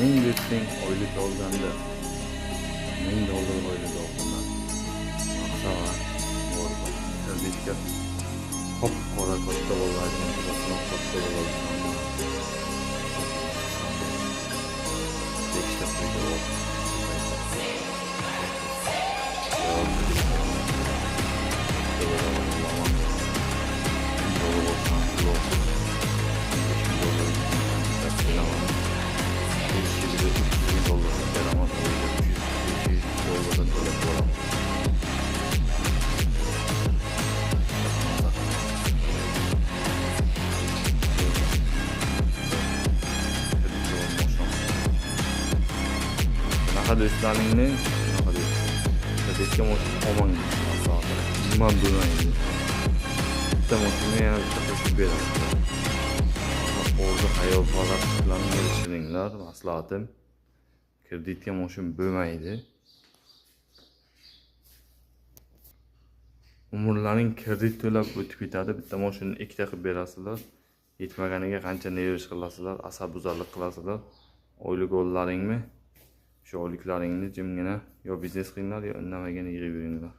Ming desang oylik olganda $1000 oylik olganda maqsava bordi. Kreditga qop qora katta bo'ladi, katta bo'ladi. Beşte qo'ydi. Do'stlaringni kreditga olmang. Nima bo'lmaydi. Bitta motorni yana bitta qo'shib beradi. O'zi hayot holatlarini kelishiringlar, maslahatim. Kreditga moshin bo'lmaydi. Umrlaring kredit to'lab o'tib ketadi. Bitta moshinni ikkita qilib berasizlar. Yetmaganiga qancha nerish qilasizlar, asabuzarlik qilasizlar. Oylik o'llaringmi? Shu oyliklaringni jimgina yo biznes qilinglar yo indamagina yig'ib yuringlar.